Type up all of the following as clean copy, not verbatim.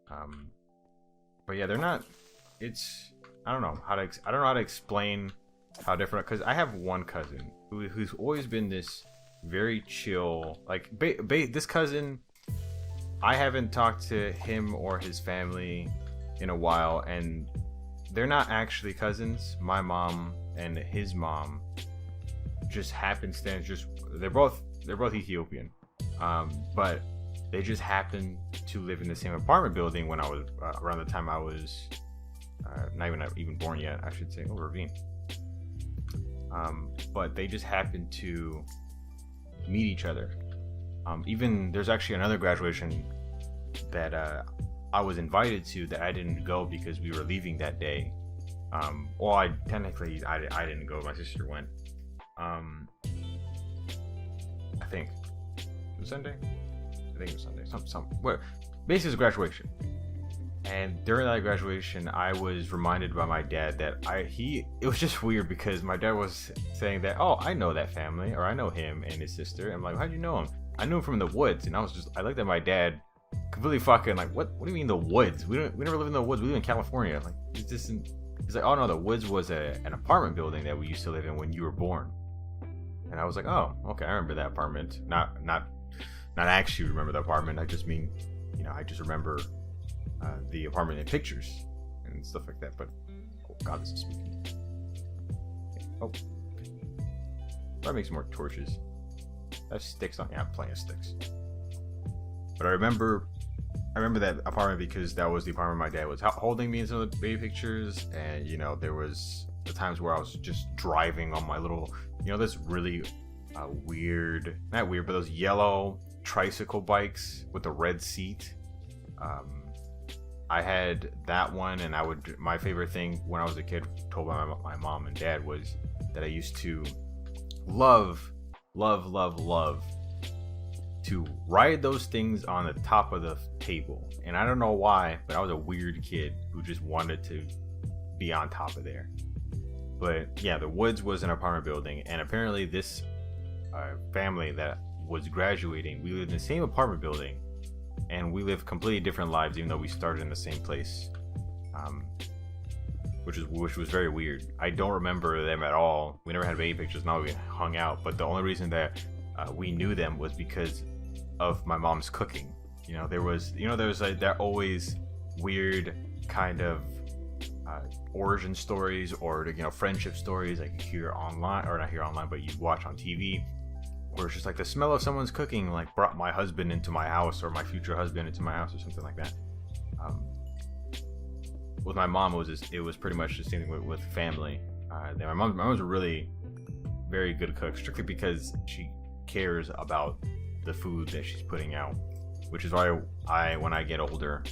But yeah, they're not. It's I don't know how to I don't know how to explain how different, because I have one cousin who's always been this very chill, like this cousin. I haven't talked to him or his family in a while, and they're not actually cousins. My mom and his mom just happenstance, just they're both Ethiopian, but they just happened to live in the same apartment building when I was around the time I was not even born yet, I should say. Oh, Ravine. But they just happened to meet each other. Even there's actually another graduation that I was invited to that I didn't go because we were leaving that day. Well, I didn't go. My sister went. I think it was Sunday. I think it was Sunday. Well, basically, it's a graduation. And during that graduation, I was reminded by my dad that it was just weird because my dad was saying that, oh, I know that family, or I know him and his sister. I'm like, how'd you know him? I knew him from the woods. And I looked at my dad completely fucking like, what do you mean the woods? We never live in the woods. We live in California. Like, he's like, oh no, the woods was an apartment building that we used to live in when you were born. And I was like, oh, okay, I remember that apartment. Not actually remember the apartment. I just mean, I just remember the apartment in pictures and stuff like that. But oh god, this is speaking. Oh, I make some more torches. I have sticks on. Yeah, I'm plenty of sticks. But I remember that apartment because that was the apartment my dad was holding me in some of the baby pictures, and there was the times where I was just driving on my little, this really weird, not weird, but those yellow tricycle bikes with the red seat. I had that one, and my favorite thing when I was a kid, told by my mom and dad, was that I used to love to ride those things on the top of the table. And I don't know why, but I was a weird kid who just wanted to be on top of there. But yeah, the woods was an apartment building, and apparently this family that was graduating, we lived in the same apartment building, and we lived completely different lives, even though we started in the same place, which was very weird. I don't remember them at all. We never had baby pictures. Now we hung out, but the only reason that we knew them was because of my mom's cooking. There was like that always weird kind of origin stories, or friendship stories like you hear online, or not hear online, but you watch on TV, where it's just like the smell of someone's cooking like brought my husband into my house, or my future husband into my house, or something like that. With my mom, it was pretty much the same thing with family. My mom's a really very good cook, strictly because she cares about the food that she's putting out, which is why when I get older,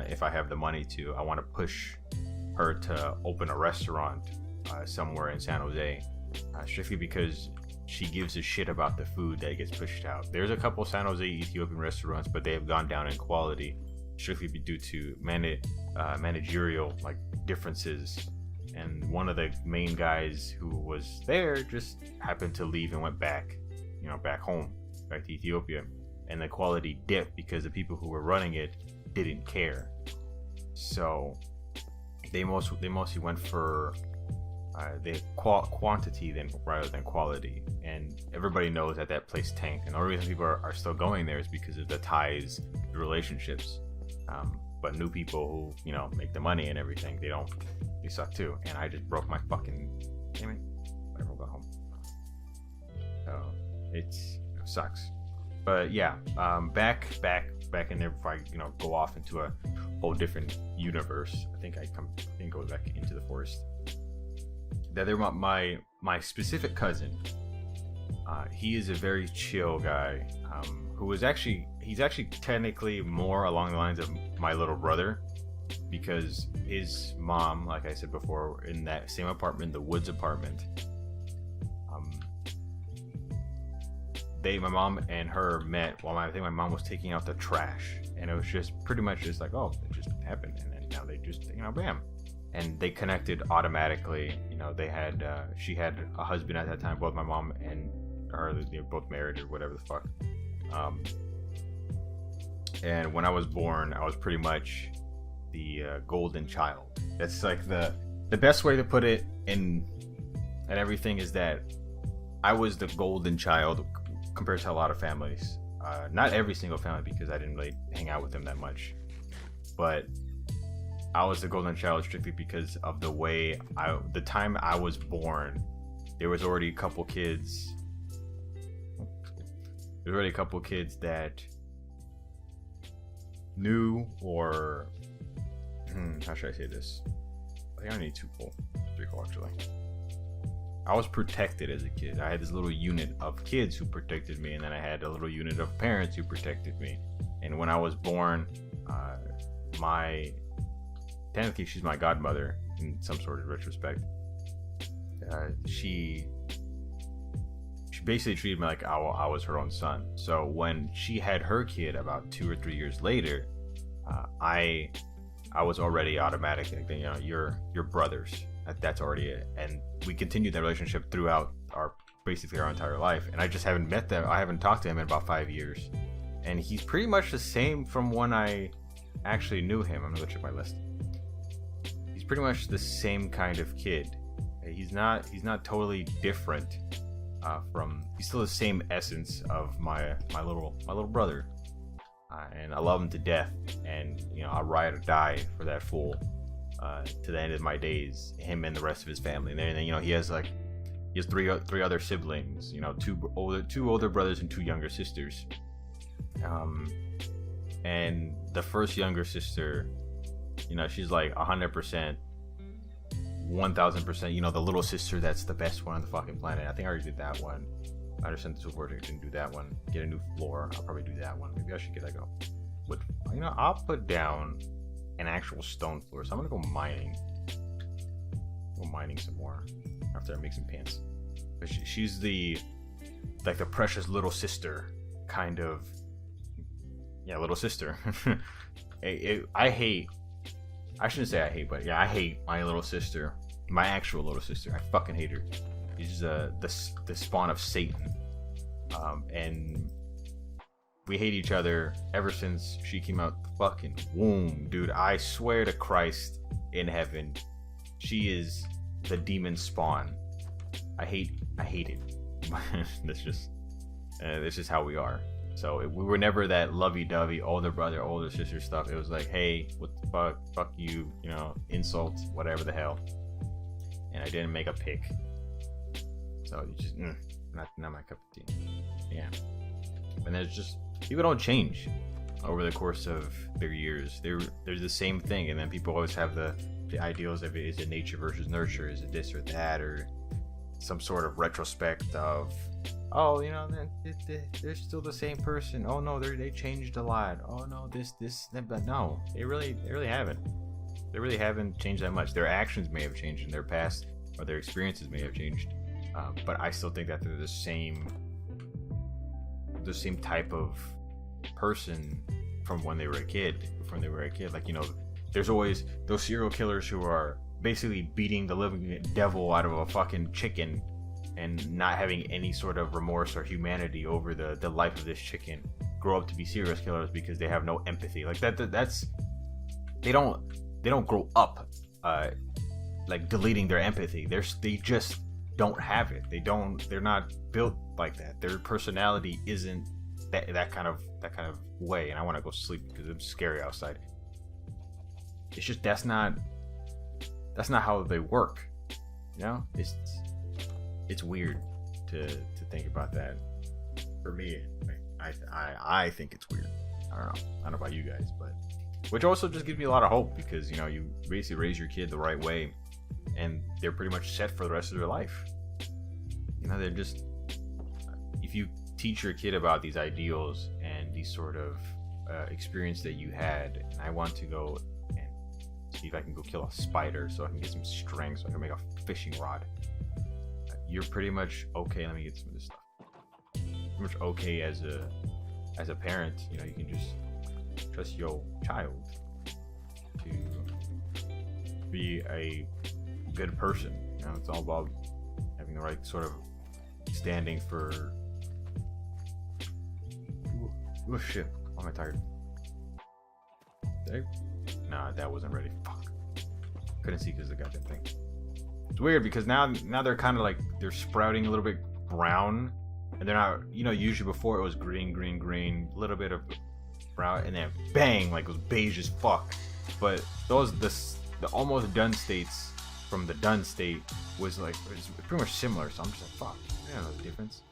if I have the money to, I want to push her to open a restaurant somewhere in San Jose, strictly because she gives a shit about the food that gets pushed out. There's a couple San Jose Ethiopian restaurants, but they have gone down in quality strictly due to managerial like differences. And one of the main guys who was there just happened to leave and went back, back home, back to Ethiopia, and the quality dipped because the people who were running it didn't care. So they mostly went for the quantity rather than quality, and everybody knows that place tanked. And the only reason people are still going there is because of the ties, the relationships. But new people who make the money and everything, they suck too. And I just broke my fucking, damn it, I will go home. So it sucks. But yeah, back in there before I go off into a whole different universe. I think go back into the forest. That they're my specific cousin. He is a very chill guy, he's actually technically more along the lines of my little brother, because his mom, like I said before, in that same apartment, the woods apartment, my mom and her met while I think my mom was taking out the trash, and it was just pretty much just like, oh, it just happened, and then now they just bam, and they connected automatically. They had she had a husband at that time. Both my mom and her, they were both married or whatever the fuck. And when I was born, I was pretty much the golden child. That's like the best way to put it in and everything is that I was the golden child compared to a lot of families. Not every single family because I didn't really hang out with them that much, but I was the golden child strictly because of the time I was born. There was already a couple kids. There was already a couple kids that knew, or how should I say this? I think I need 2 full, 3 full actually. I was protected as a kid. I had this little unit of kids who protected me, and then I had a little unit of parents who protected me. And when I was born, technically she's my godmother in some sort of retrospect. She basically treated me like I was her own son. So when she had her kid about 2 or 3 years later, I was already automatic. Like, you know, you're brothers. That's already it. And we continued that relationship throughout basically our entire life. And I just haven't met them. I haven't talked to him in about 5 years. And he's pretty much the same from when I actually knew him. I'm gonna go check my list. He's pretty much the same kind of kid. He's not totally different he's still the same essence of my little brother. And I love him to death. And, you know, I'll ride or die for that fool. To the end of my days, him and the rest of his family. And then, you know, he has 3 other siblings, you know, 2 older brothers and 2 younger sisters. And the first younger sister, you know, she's like 100%, 1000%, you know, the little sister that's the best one on the fucking planet. I think I already did that one. I understand this before. I didn't do that one. Get a new floor. I'll probably do that one. Maybe I should get you know, I'll put down an actual stone floor. So I'm gonna go mining. Some more after I make some pants. But she's the precious little sister kind of. Yeah, little sister. I hate my little sister. My actual little sister. I fucking hate her. She's the spawn of Satan. And we hate each other ever since she came out the fucking womb, dude. I swear to Christ in heaven, she is the demon spawn. I hate it. That's just how we are. So we were never that lovey-dovey older brother, older sister stuff. It was like, hey, what the fuck you, you know, insult, whatever the hell. And I didn't make a pick. So it's just not my cup of tea. Yeah. And there's just people don't change over the course of their years. They're the same thing, and then people always have the ideals of is it nature versus nurture, is it this or that, or some sort of retrospect of, oh, you know, they're still the same person. Oh no, they changed a lot. Oh no, this, but no, they really haven't. They really haven't changed that much. Their actions may have changed in their past, or their experiences may have changed, but I still think that they're the same type of person from when they were a kid. Like, you know, there's always those serial killers who are basically beating the living devil out of a fucking chicken and not having any sort of remorse or humanity over the life of this chicken, grow up to be serial killers because they have no empathy. Like that's they don't grow up like deleting their empathy. They just don't have it. They're not built like that. Their personality isn't that kind of way. And I want to go sleep because it's scary outside. It's just that's not how they work. You know, it's weird to think about that. For me, I think it's weird. I don't know about you guys, but which also just gives me a lot of hope because, you know, you basically raise your kid the right way and they're pretty much set for the rest of their life. You know, they're just, if you teach your kid about these ideals and these sort of experience that you had, and I want to go and see if I can go kill a spider so I can get some string so I can make a fishing rod. You're pretty much okay. Let me get some of this stuff. Pretty much okay as a parent. You know, you can just trust your child to be a good person. You know, it's all about having the right sort of standing for. Oh shit! Why am I tired? Did Nah, that wasn't ready. Fuck. Couldn't see because of the goddamn thing. It's weird because now they're kind of like they're sprouting a little bit brown, and they're not. You know, usually before it was green, a little bit of brown, and then bang, like it was beige as fuck. But the almost done states from the done state was like it was pretty much similar. So I'm just like, fuck, I don't know the difference.